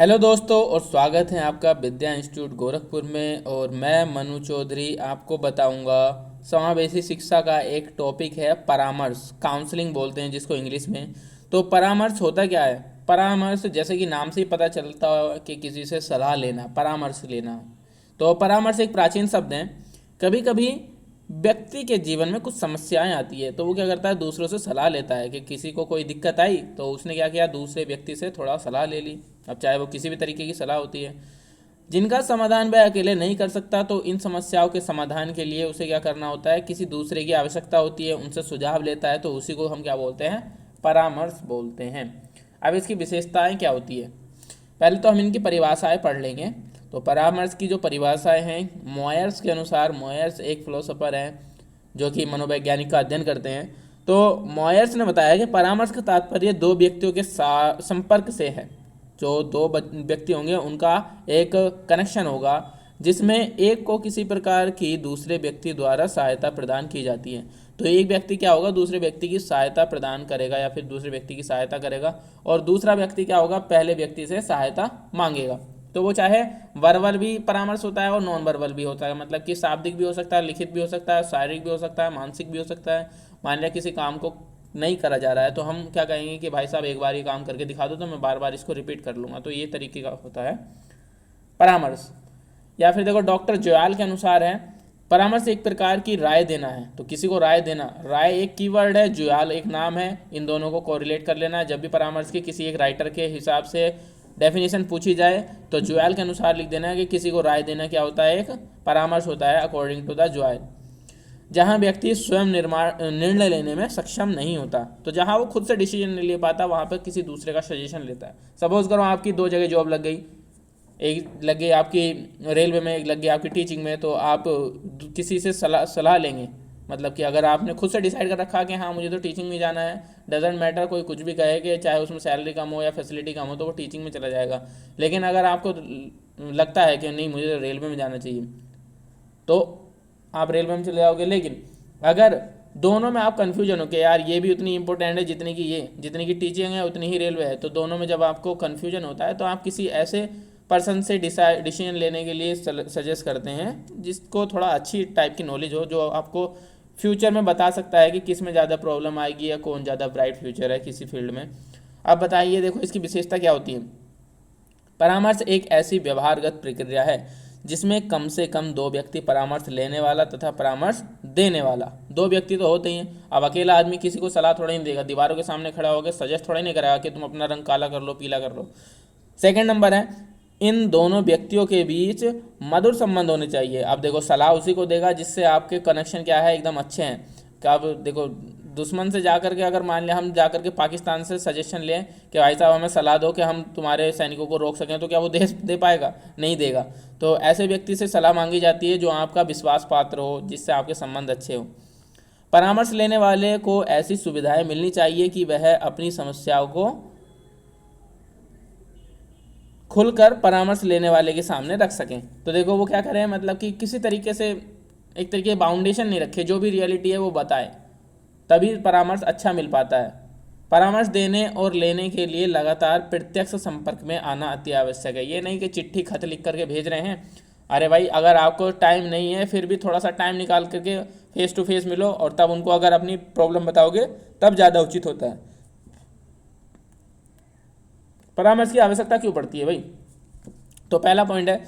Hello दोस्तों और स्वागत है आपका विद्या इंस्टीट्यूट गोरखपुर में। और मैं मनु चौधरी आपको बताऊंगा समावेशी शिक्षा का एक टॉपिक है परामर्श, काउंसलिंग बोलते हैं जिसको इंग्लिश में। तो परामर्श होता क्या है? परामर्श जैसे कि नाम से ही पता चलता है कि किसी से सलाह लेना, परामर्श लेना। तो परामर्श एक प्राचीन शब्द है। कभी कभी व्यक्ति के जीवन में कुछ समस्याएं आती है तो वो क्या करता है, दूसरों से सलाह लेता है कि किसी को कोई दिक्कत आई तो उसने क्या किया, दूसरे व्यक्ति से थोड़ा सलाह ले ली। अब चाहे वो किसी भी तरीके की सलाह होती है जिनका समाधान वह अकेले नहीं कर सकता, तो इन समस्याओं के समाधान के लिए उसे क्या करना होता है, किसी दूसरे की आवश्यकता होती है, उनसे सुझाव लेता है। तो उसी को हम क्या बोलते हैं, परामर्श बोलते हैं। अब इसकी विशेषताएं क्या होती है, पहले तो हम इनकी परिभाषाएं पढ़ लेंगे। तो परामर्श की जो परिभाषाएं हैं, मॉयर्स के अनुसार, मॉयर्स एक फिलोसोफर हैं जो कि मनोवैज्ञानिक का अध्ययन करते हैं। तो मॉयर्स ने बताया कि परामर्श का तात्पर्य दो व्यक्तियों के संपर्क से है। जो दो व्यक्ति होंगे उनका एक कनेक्शन होगा जिसमें एक को किसी प्रकार की दूसरे व्यक्ति द्वारा सहायता प्रदान की जाती है। तो एक व्यक्ति क्या होगा, दूसरे व्यक्ति की सहायता प्रदान करेगा या फिर दूसरे व्यक्ति की सहायता करेगा, और दूसरा व्यक्ति क्या होगा, पहले व्यक्ति से सहायता मांगेगा। तो वो चाहे वर्बल भी परामर्श होता है और नॉन वर्बल भी होता है, मतलब कि शाब्दिक भी हो सकता है, लिखित भी हो सकता है, शारीरिक भी हो सकता है, मानसिक भी हो सकता है। मान लिया किसी काम को नहीं करा जा रहा है तो हम क्या कहेंगे कि भाई साहब एक बार ये काम करके दिखा दो तो मैं बार बार इसको रिपीट कर लूँगा। तो ये तरीके का होता है परामर्श। या फिर देखो डॉक्टर जोयाल के अनुसार है, परामर्श एक प्रकार की राय देना है। तो किसी को राय देना, राय एक कीवर्ड है, जोयाल एक नाम है, इन दोनों को कोरिलेट कर लेना है। जब भी परामर्श की किसी एक राइटर के हिसाब से डेफिनेशन पूछी जाए तो जोयाल के अनुसार लिख देना है कि किसी को राय देना क्या होता है, एक परामर्श होता है अकॉर्डिंग टू द जोयाल। जहाँ व्यक्ति स्वयं निर्णय लेने में सक्षम नहीं होता, तो जहाँ वो खुद से डिसीजन नहीं ले पाता वहाँ पर किसी दूसरे का सजेशन लेता है। सपोज करो आपकी दो जगह जॉब लग गई, एक लग गई आपकी रेलवे में, एक लग गई आपकी टीचिंग में। तो आप किसी से सलाह लेंगे, मतलब कि अगर आपने खुद से डिसाइड कर रखा कि हाँ मुझे तो टीचिंग में जाना है, डजेंट मैटर कोई कुछ भी कहे कि चाहे उसमें सैलरी कम हो या फैसिलिटी कम हो, तो वो टीचिंग में चला जाएगा। लेकिन अगर आपको लगता है कि नहीं मुझे तो रेलवे में जाना चाहिए, तो आप रेलवे में चले जाओगे। लेकिन अगर दोनों में आप कन्फ्यूजन हो कि यार ये भी उतनी इंपॉर्टेंट है जितनी की ये, जितनी की टीचिंग है उतनी ही रेलवे है, तो दोनों में जब आपको कन्फ्यूजन होता है तो आप किसी ऐसे पर्सन से डिसीजन लेने के लिए सजेस्ट करते हैं जिसको थोड़ा अच्छी टाइप की नॉलेज हो, जो आपको फ्यूचर में बता सकता है कि किस में ज़्यादा प्रॉब्लम आएगी या कौन ज़्यादा ब्राइट फ्यूचर है किसी फील्ड में। अब बताइए, देखो इसकी विशेषता क्या होती है। परामर्श एक ऐसी व्यवहारगत प्रक्रिया है जिसमें कम से कम दो व्यक्ति, परामर्श लेने वाला तथा परामर्श देने वाला, दो व्यक्ति तो होते ही हैं। अब अकेला आदमी किसी को सलाह थोड़ा नहीं देगा, दीवारों के सामने खड़ा होकर सजेस्ट थोड़ा नहीं करेगा कि तुम अपना रंग काला कर लो, पीला कर लो। सेकंड नंबर है, इन दोनों व्यक्तियों के बीच मधुर संबंध होने चाहिए। अब देखो सलाह उसी को देगा जिससे आपके कनेक्शन क्या है, एकदम अच्छे हैं। क्या अब देखो दुश्मन से जाकर के, अगर मान लिया हम जाकर के पाकिस्तान से सजेशन लें कि भाई साहब हमें सलाह दो कि हम तुम्हारे सैनिकों को रोक सकें, तो क्या वो दे पाएगा? नहीं देगा। तो ऐसे व्यक्ति से सलाह मांगी जाती है जो आपका विश्वास पात्र हो, जिससे आपके संबंध अच्छे हो। परामर्श लेने वाले को ऐसी सुविधाएं मिलनी चाहिए कि वह अपनी समस्याओं को खुलकर परामर्श लेने वाले के सामने रख सकें। तो देखो वो क्या करें, मतलब कि किसी तरीके से एक तरीके बाउंडेशन नहीं रखे, जो भी रियलिटी है वो बताए, तभी परामर्श अच्छा मिल पाता है। परामर्श देने और लेने के लिए लगातार प्रत्यक्ष संपर्क में आना अति आवश्यक है। ये नहीं कि चिट्ठी खत लिख करके भेज रहे हैं। अरे भाई अगर आपको टाइम नहीं है फिर भी थोड़ा सा टाइम निकाल करके फेस टू फेस मिलो, और तब उनको अगर अपनी प्रॉब्लम बताओगे तब ज़्यादा उचित होता है। परामर्श की आवश्यकता क्यों पड़ती है भाई? तो पहला पॉइंट है,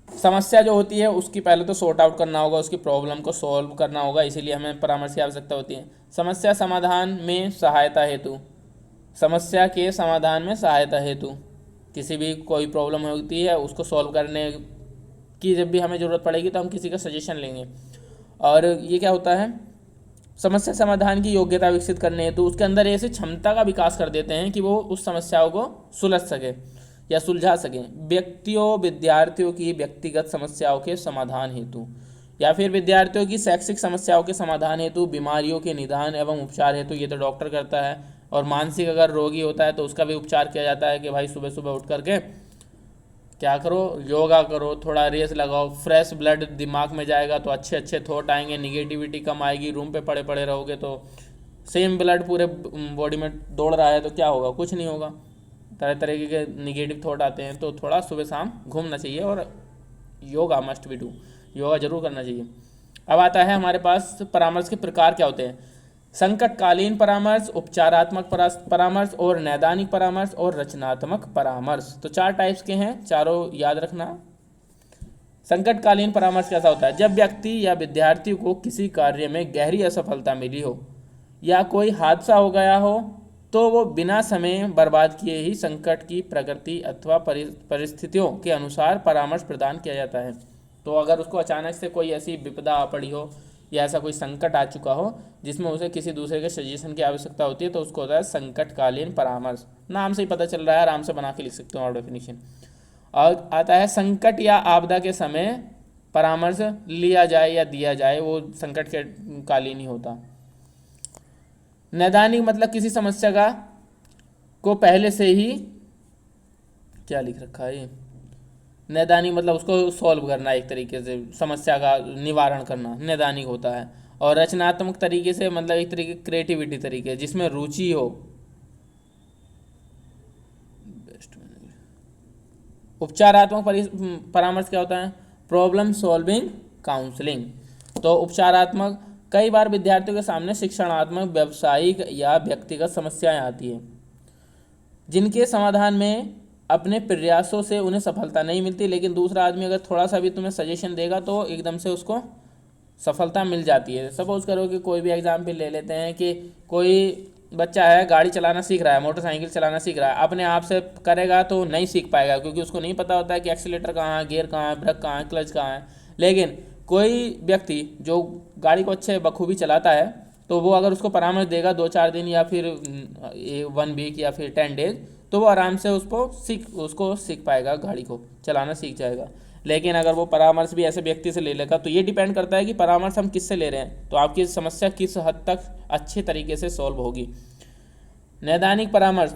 समस्या जो होती है उसकी पहले तो सॉर्ट आउट करना होगा, उसकी प्रॉब्लम को सॉल्व करना होगा, इसीलिए हमें परामर्श की आवश्यकता होती है। समस्या समाधान में सहायता हेतु, समस्या के समाधान में सहायता हेतु किसी भी कोई प्रॉब्लम होती है उसको सॉल्व करने की जब भी हमें ज़रूरत पड़ेगी तो हम किसी का सजेशन लेंगे। और ये क्या होता है, समस्या समाधान की योग्यता विकसित करने हेतु उसके अंदर ऐसी क्षमता का विकास कर देते हैं कि वो उस समस्याओं को सुलझ सके या सुलझा सकें। व्यक्तियों विद्यार्थियों की व्यक्तिगत समस्याओं के समाधान हेतु, या फिर विद्यार्थियों की शैक्षिक समस्याओं के समाधान हेतु, बीमारियों के निदान एवं उपचार हेतु, ये तो डॉक्टर करता है। और मानसिक अगर रोगी होता है तो उसका भी उपचार किया जाता है कि भाई सुबह सुबह उठ करके क्या करो, योगा करो, थोड़ा रेस लगाओ, फ्रेश ब्लड दिमाग में जाएगा तो अच्छे अच्छे थॉट आएंगे, निगेटिविटी कम आएगी। रूम पे पड़े पड़े रहोगे तो सेम ब्लड पूरे बॉडी में दौड़ रहा है तो क्या होगा, कुछ नहीं होगा। तरह तरह के निगेटिव थॉट आते हैं, तो थोड़ा सुबह शाम घूमना चाहिए और yoga must be do, yoga जरूर करना चाहिए। अब आता है हमारे पास परामर्श के प्रकार क्या होते हैं। संकटकालीन परामर्श, उपचारात्मक परामर्श और नैदानिक परामर्श और रचनात्मक परामर्श। तो 4 टाइप्स के हैं, चारों याद रखना। संकटकालीन परामर्श कैसा होता है, जब व्यक्ति या विद्यार्थी को किसी कार्य में गहरी असफलता मिली हो या कोई हादसा हो गया हो, तो वो बिना समय बर्बाद किए ही संकट की प्रकृति अथवा परिस्थितियों के अनुसार परामर्श प्रदान किया जाता है। तो अगर उसको अचानक से कोई ऐसी विपदा आ पड़ी हो या ऐसा कोई संकट आ चुका हो जिसमें उसे किसी दूसरे के सजेशन की आवश्यकता होती है, तो उसको होता है संकटकालीन परामर्श। नाम से ही पता चल रहा है, आराम से बना के लिख सकते हो और डेफिनेशन। और आता है संकट या आपदा के समय परामर्श लिया जाए या दिया जाए, वो संकट के कालीन ही होता। नैदानिक मतलब किसी समस्या का को पहले से ही, क्या लिख रखा है ये, नैदानिक मतलब उसको सॉल्व करना, एक तरीके से समस्या का निवारण करना नैदानिक होता है। और रचनात्मक तरीके से मतलब एक तरीके क्रिएटिविटी तरीके जिसमें रुचि हो। उपचारात्मक परामर्श क्या होता है, प्रॉब्लम सॉल्विंग काउंसलिंग। तो उपचारात्मक, कई बार विद्यार्थियों के सामने शिक्षणात्मक, व्यावसायिक या व्यक्तिगत समस्याएं आती हैं जिनके समाधान में अपने प्रयासों से उन्हें सफलता नहीं मिलती, लेकिन दूसरा आदमी अगर थोड़ा सा भी तुम्हें सजेशन देगा तो एकदम से उसको सफलता मिल जाती है। सपोज करो कि कोई भी एग्जाम्पल ले लेते हैं कि कोई बच्चा है, गाड़ी चलाना सीख रहा है, मोटरसाइकिल चलाना सीख रहा है, अपने आप से करेगा तो नहीं सीख पाएगा, क्योंकि उसको नहीं पता होता है कि एक्सीलेटर कहाँ है, गियर कहाँ है, ब्रेक कहाँ है, क्लच कहाँ है। लेकिन कोई व्यक्ति जो गाड़ी को अच्छे बखूबी चलाता है, तो वो अगर उसको परामर्श देगा 2-4 दिन या फिर 1 वीक या फिर 10 डेज, तो वो आराम से उसको सीख पाएगा, गाड़ी को चलाना सीख जाएगा। लेकिन अगर वो परामर्श भी ऐसे व्यक्ति से ले लेगा, तो ये डिपेंड करता है कि परामर्श हम किससे ले रहे हैं, तो आपकी समस्या किस हद तक अच्छे तरीके से सॉल्व होगी। नैदानिक परामर्श,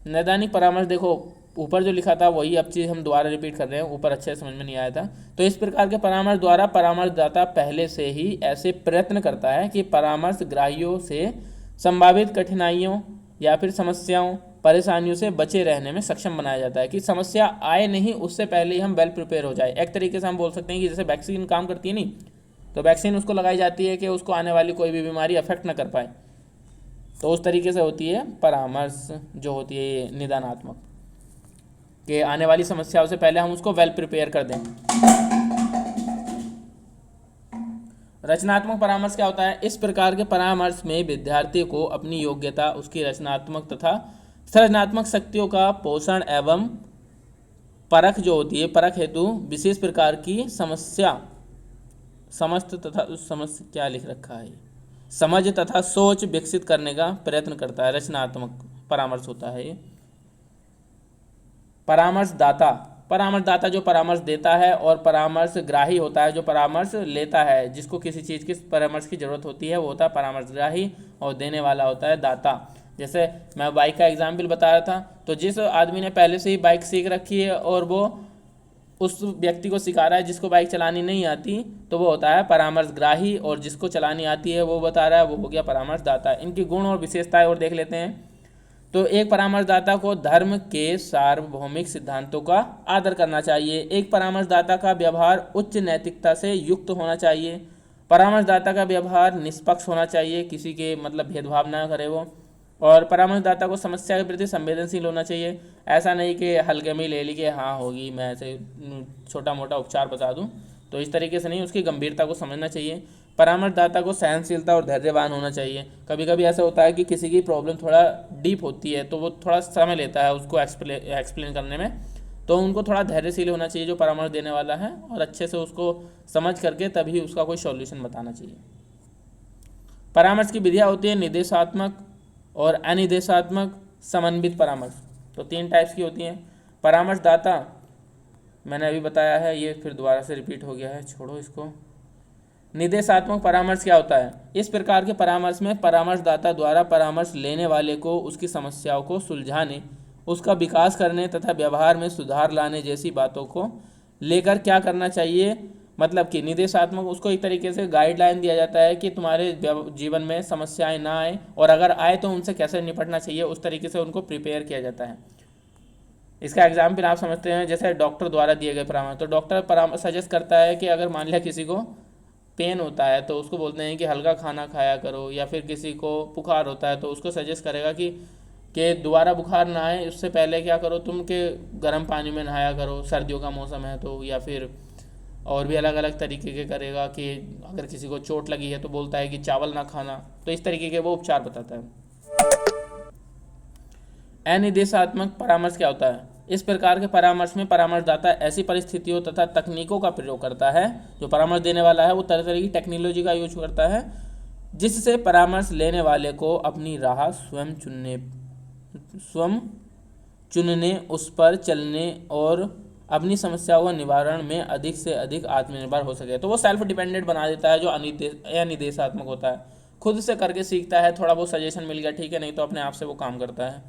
नैदानिक परामर्श देखो ऊपर जो लिखा था वही अब चीज़ हम दोबारा रिपीट कर रहे हैं, ऊपर अच्छे समझ में नहीं आया था। तो इस प्रकार के परामर्श द्वारा परामर्शदाता पहले से ही ऐसे प्रयत्न करता है कि परामर्श ग्राहियों से संभावित कठिनाइयों या फिर समस्याओं, परेशानियों से बचे रहने में सक्षम बनाया जाता है, कि समस्या आए नहीं उससे पहले ही हम वेल प्रिपेयर हो जाए। एक तरीके से हम बोल सकते हैं कि जैसे वैक्सीन काम करती है नहीं, तो वैक्सीन उसको लगाई जाती है कि उसको आने वाली कोई भी बीमारी अफेक्ट ना कर पाए, तो उस तरीके से होती है परामर्श जो होती है ये निदानात्मक, कि आने वाली समस्याओं से पहले हम उसको वेल प्रिपेयर कर दें। रचनात्मक परामर्श क्या होता है, इस प्रकार के परामर्श में विद्यार्थी को अपनी योग्यता, उसकी रचनात्मक तथा सृजनात्मक शक्तियों का पोषण एवं परख जो होती है, परख हेतु विशेष प्रकार की समस्या समस्त तथा समस्या, क्या लिख रखा है, समझ तथा सोच विकसित करने का प्रयत्न करता है। रचनात्मक परामर्श होता है ये। परामर्शदाता, परामर्शदाता जो परामर्श देता है, और परामर्शग्राही होता है जो परामर्श लेता है, जिसको किसी चीज़ की परामर्श की जरूरत होती है वो होता है परामर्शग्राही, और देने वाला होता है दाता। जैसे मैं बाइक का एग्जाम्पल बता रहा था, तो जिस आदमी ने पहले से ही बाइक सीख रखी है और वो उस व्यक्ति को सिखा रहा है जिसको बाइक चलानी नहीं आती, तो वो होता है परामर्शग्राही, और जिसको चलानी आती है वो बता रहा है, वो हो गया परामर्शदाता। इनकी गुण और विशेषताएं और देख लेते हैं। तो एक परामर्शदाता को धर्म के सार्वभौमिक सिद्धांतों का आदर करना चाहिए। एक परामर्शदाता का व्यवहार उच्च नैतिकता से युक्त होना चाहिए। परामर्शदाता का व्यवहार निष्पक्ष होना चाहिए, किसी के मतलब भेदभाव ना करे वो। और परामर्शदाता को समस्या के प्रति संवेदनशील होना चाहिए। ऐसा नहीं कि हल्के में ले ली कि हाँ होगी, मैं ऐसे छोटा मोटा उपचार बता दूँ, तो इस तरीके से नहीं, उसकी गंभीरता को समझना चाहिए। परामर्शदाता को सहनशीलता और धैर्यवान होना चाहिए। कभी कभी ऐसा होता है कि किसी की प्रॉब्लम थोड़ा डीप होती है, तो वो थोड़ा समय लेता है उसको एक्सप्लेन करने में, तो उनको थोड़ा धैर्यशील होना चाहिए जो परामर्श देने वाला है, और अच्छे से उसको समझ करके तभी उसका कोई सॉल्यूशन बताना चाहिए। परामर्श की विधियाँ होती है निर्देशात्मक और अनिर्देशात्मक समन्वित परामर्श। तो 3 टाइप्स की होती हैं। परामर्शदाता मैंने अभी बताया है, ये फिर दोबारा से रिपीट हो गया है, छोड़ो इसको। निर्देशात्मक परामर्श क्या होता है, इस प्रकार के परामर्श में परामर्शदाता द्वारा परामर्श लेने वाले को उसकी समस्याओं को सुलझाने, उसका विकास करने तथा व्यवहार में सुधार लाने जैसी बातों को लेकर क्या करना चाहिए, मतलब कि निर्देशात्मक, उसको एक तरीके से गाइडलाइन दिया जाता है कि तुम्हारे जीवन में समस्याएं ना आए, और अगर आए तो उनसे कैसे निपटना चाहिए, उस तरीके से उनको प्रिपेयर किया जाता है। इसका एग्जाम्पल आप समझते हैं, जैसे डॉक्टर द्वारा दिए गए परामर्श। तो डॉक्टर परामर्श सजेस्ट करता है कि अगर मान लिया किसी को पेन होता है तो उसको बोलते हैं कि हल्का खाना खाया करो, या फिर किसी को बुखार होता है तो उसको सजेस्ट करेगा कि दोबारा बुखार ना आए उससे पहले क्या करो तुम, कि गर्म पानी में नहाया करो, सर्दियों का मौसम है तो। या फिर और भी अलग अलग तरीके के करेगा कि अगर किसी को चोट लगी है तो बोलता है कि चावल ना खाना। तो इस तरीके के वो उपचार बताता है। अनिर्देशात्मक परामर्श क्या होता है? इस प्रकार के परामर्श में परामर्शदाता ऐसी परिस्थितियों तथा तकनीकों का प्रयोग करता है, जो परामर्श देने वाला है वो तरह तरह की टेक्नोलॉजी का यूज करता है, जिससे परामर्श लेने वाले को अपनी राह स्वयं चुनने, उस पर चलने और अपनी समस्याओं का निवारण में अधिक से अधिक आत्मनिर्भर हो सके। तो वो सेल्फ डिपेंडेंट बना देता है, जो अनिर्देशात्मक होता है। खुद से करके सीखता है, थोड़ा बहुत सजेशन मिल गया ठीक है, नहीं तो अपने आप से वो काम करता है।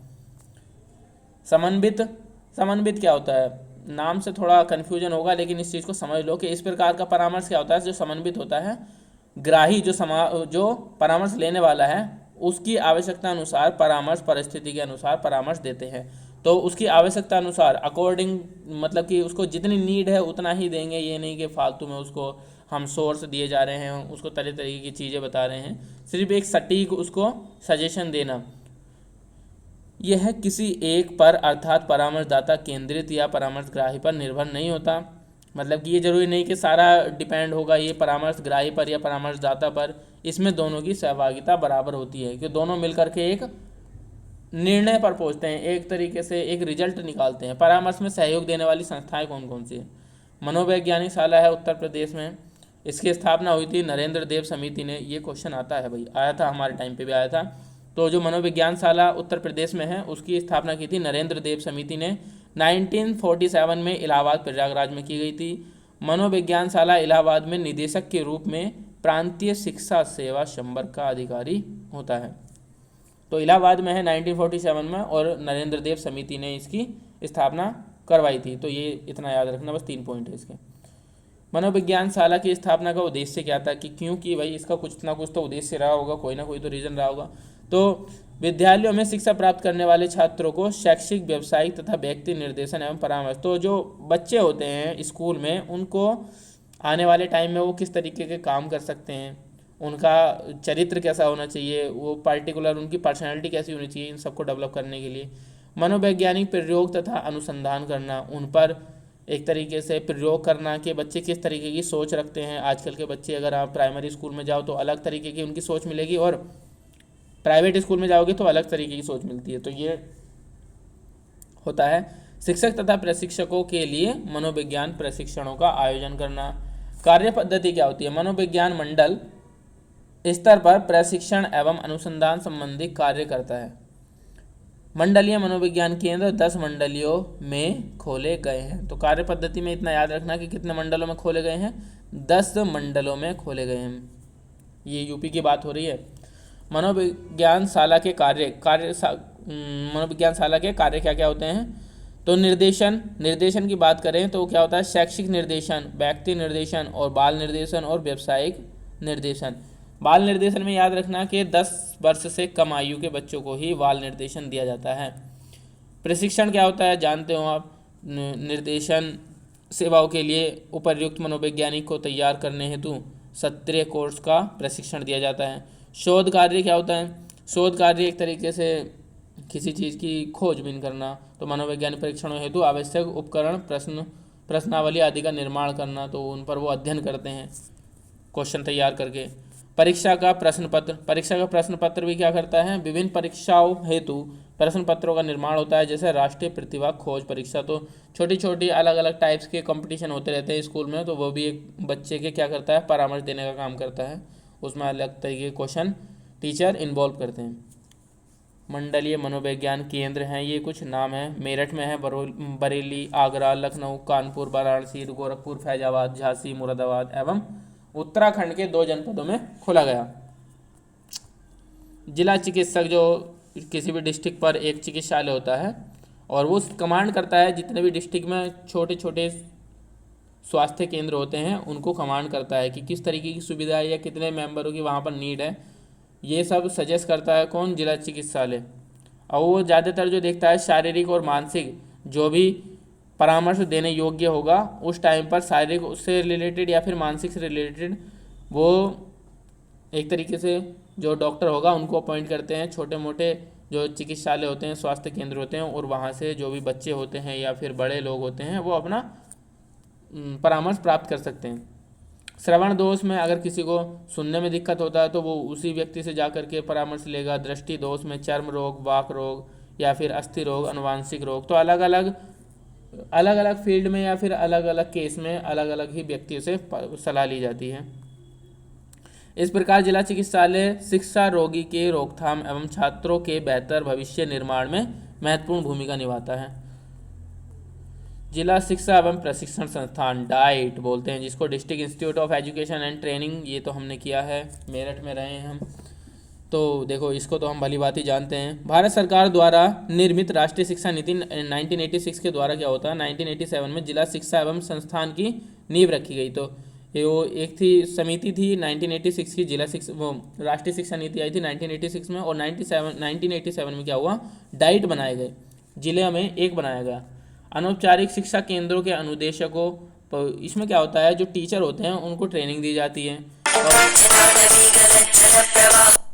समन्वित, समन्वित क्या होता है? नाम से थोड़ा कन्फ्यूजन होगा, लेकिन इस चीज़ को समझ लो कि इस प्रकार का परामर्श क्या होता है जो समन्वित होता है। ग्राही जो परामर्श लेने वाला है उसकी आवश्यकता अनुसार परामर्श परिस्थिति के अनुसार परामर्श देते हैं। तो उसकी आवश्यकता अनुसार अकॉर्डिंग, मतलब कि उसको जितनी नीड है उतना ही देंगे, ये नहीं कि फालतू में उसको हम सोर्स दिए जा रहे हैं, उसको तरह तरह की चीज़ें बता रहे हैं। सिर्फ एक सटीक उसको सजेशन देना, यह किसी एक पर अर्थात परामर्शदाता केंद्रित या परामर्शग्राही पर निर्भर नहीं होता। मतलब कि ये जरूरी नहीं कि सारा डिपेंड होगा ये परामर्शग्राही पर या परामर्शदाता पर। इसमें दोनों की सहभागिता बराबर होती है कि दोनों मिलकर के एक निर्णय पर पहुंचते हैं, एक तरीके से एक रिजल्ट निकालते हैं। परामर्श में सहयोग देने वाली संस्थाएं कौन कौन सी है? मनोवैज्ञानिक शाला है उत्तर प्रदेश में, इसकी स्थापना हुई थी नरेंद्र देव समिति ने। ये क्वेश्चन आता है भाई, आया था हमारे टाइम पे भी आया था। तो जो मनोविज्ञान शाला उत्तर प्रदेश में है उसकी स्थापना की थी नरेंद्र देव समिति ने। 1947 में इलाहाबाद प्रयागराज में की गई थी। मनोविज्ञान शाला इलाहाबाद में निदेशक के रूप में प्रांतीय शिक्षा सेवा संवर्ग का अधिकारी होता है। तो इलाहाबाद में है 1947 में, और नरेंद्र देव समिति ने इसकी स्थापना करवाई थी। तो ये इतना याद रखना, बस 3 पॉइंट है इसके। मनोविज्ञान शाला की स्थापना का उद्देश्य क्या था, कि क्योंकि भाई इसका कुछ ना कुछ तो उद्देश्य रहा होगा, कोई ना कोई तो रीज़न रहा होगा। तो विद्यालयों में शिक्षा प्राप्त करने वाले छात्रों को शैक्षिक, व्यावसायिक तथा व्यक्ति निर्देशन एवं परामर्श। तो जो बच्चे होते हैं स्कूल में, उनको आने वाले टाइम में वो किस तरीके के काम कर सकते हैं, उनका चरित्र कैसा होना चाहिए, वो पार्टिकुलर उनकी पर्सनैलिटी कैसी होनी चाहिए, इन सबको डेवलप करने के लिए मनोवैज्ञानिक प्रयोग तथा अनुसंधान करना, उन पर एक तरीके से प्रयोग करना कि बच्चे किस तरीके की सोच रखते हैं। आजकल के बच्चे, अगर आप प्राइमरी स्कूल में जाओ तो अलग तरीके की उनकी सोच मिलेगी, और प्राइवेट स्कूल में जाओगे तो अलग तरीके की सोच मिलती है। तो ये होता है। शिक्षक तथा प्रशिक्षकों के लिए मनोविज्ञान प्रशिक्षणों का आयोजन करना। कार्य पद्धति क्या होती है? मनोविज्ञान मंडल स्तर पर प्रशिक्षण एवं अनुसंधान संबंधी कार्य करता है। मंडलीय मनोविज्ञान केंद्र 10 मंडलियों में खोले गए हैं। तो कार्य पद्धति में इतना याद रखना कि कितने मंडलों में खोले गए हैं, 10 मंडलों में खोले गए हैं। ये यूपी की बात हो रही है। मनोविज्ञान शाला के मनोविज्ञान शाला के कार्य क्या क्या होते हैं? तो निर्देशन की बात करें तो क्या होता है? शैक्षिक निर्देशन, व्यक्ति निर्देशन और बाल निर्देशन और व्यावसायिक निर्देशन। बाल निर्देशन में याद रखना कि 10 वर्ष से कम आयु के बच्चों को ही बाल निर्देशन दिया जाता है। प्रशिक्षण क्या होता है जानते हो आप? निर्देशन सेवाओं के लिए उपर्युक्त मनोवैज्ञानिक को तैयार करने हेतु सत्रीय कोर्स का प्रशिक्षण दिया जाता है। शोध कार्य क्या होता है? शोध कार्य एक तरीके से किसी चीज़ की खोजबीन करना। तो मनोवैज्ञानिक परीक्षणों हेतु आवश्यक उपकरण, प्रश्नावली आदि का निर्माण करना, तो उन पर वो अध्ययन करते हैं क्वेश्चन तैयार करके। परीक्षा का प्रश्न पत्र भी क्या करता है? विभिन्न परीक्षाओं हेतु प्रश्न पत्रों का निर्माण होता है, जैसे राष्ट्रीय प्रतिभा खोज परीक्षा। तो छोटी छोटी अलग अलग टाइप्स के कंपटीशन होते रहते हैं स्कूल में, तो वो भी एक बच्चे के क्या करता है? परामर्श देने का काम करता है। उसमें अलग तरीके के क्वेश्चन टीचर इन्वॉल्व करते हैं। मंडलीय मनोविज्ञान केंद्र हैं, ये कुछ नाम हैं। मेरठ में है, बरेली, आगरा, लखनऊ, कानपुर, वाराणसी, गोरखपुर, फैजाबाद, झांसी, मुरादाबाद एवं उत्तराखंड के 2 जनपदों में खोला गया। जिला चिकित्सक, जो किसी भी डिस्ट्रिक्ट पर एक चिकित्सालय होता है और वो कमांड करता है, जितने भी डिस्ट्रिक्ट में छोटे छोटे स्वास्थ्य केंद्र होते हैं उनको कमांड करता है कि किस तरीके की सुविधा है या कितने मेंबरों की वहाँ पर नीड है। ये सब सजेस्ट करता है कौन? जिला चिकित्सालय। और वो ज़्यादातर जो देखता है शारीरिक और मानसिक जो भी परामर्श देने योग्य होगा उस टाइम पर शारीरिक उससे रिलेटेड या फिर मानसिक से रिलेटेड वो एक तरीके से जो डॉक्टर होगा उनको अपॉइंट करते हैं। छोटे मोटे जो चिकित्सालय होते हैं, स्वास्थ्य केंद्र होते हैं, और वहाँ से जो भी बच्चे होते हैं या फिर बड़े लोग होते हैं वो अपना परामर्श प्राप्त कर सकते हैं। श्रवण दोष में अगर किसी को सुनने में दिक्कत होता है तो वो उसी व्यक्ति से जा कर के परामर्श लेगा। दृष्टि दोष में चर्म रोग, वाक रोग या फिर अस्थि रोग, अनुवांशिक रोग, तो अलग अलग फील्ड में या फिर अलग अलग केस में अलग अलग ही व्यक्तियों से सलाह ली जाती है। इस प्रकार जिला चिकित्सालय शिक्षा रोगी के रोकथाम एवं छात्रों के बेहतर भविष्य निर्माण में महत्वपूर्ण भूमिका निभाता है। जिला शिक्षा एवं प्रशिक्षण संस्थान डाइट बोलते हैं जिसको, district institute of education and training, ये तो हमने किया है, मेरठ में रहे हैं हम, तो देखो इसको तो हम भली भांति जानते हैं। भारत सरकार द्वारा निर्मित राष्ट्रीय शिक्षा नीति 1986 के द्वारा क्या होता है, 1987 में जिला शिक्षा एवं संस्थान की नींव रखी गई। तो ये वो एक थी समिति थी 1986 की, जिला शिक्षा वो राष्ट्रीय शिक्षा नीति आई थी 1986 में, और 1987 में क्या हुआ, डाइट बनाए गए, जिले में एक बनाया गया। अनौपचारिक शिक्षा केंद्रों के अनुदेशकों, तो इसमें क्या होता है, जो टीचर होते हैं उनको ट्रेनिंग दी जाती है। और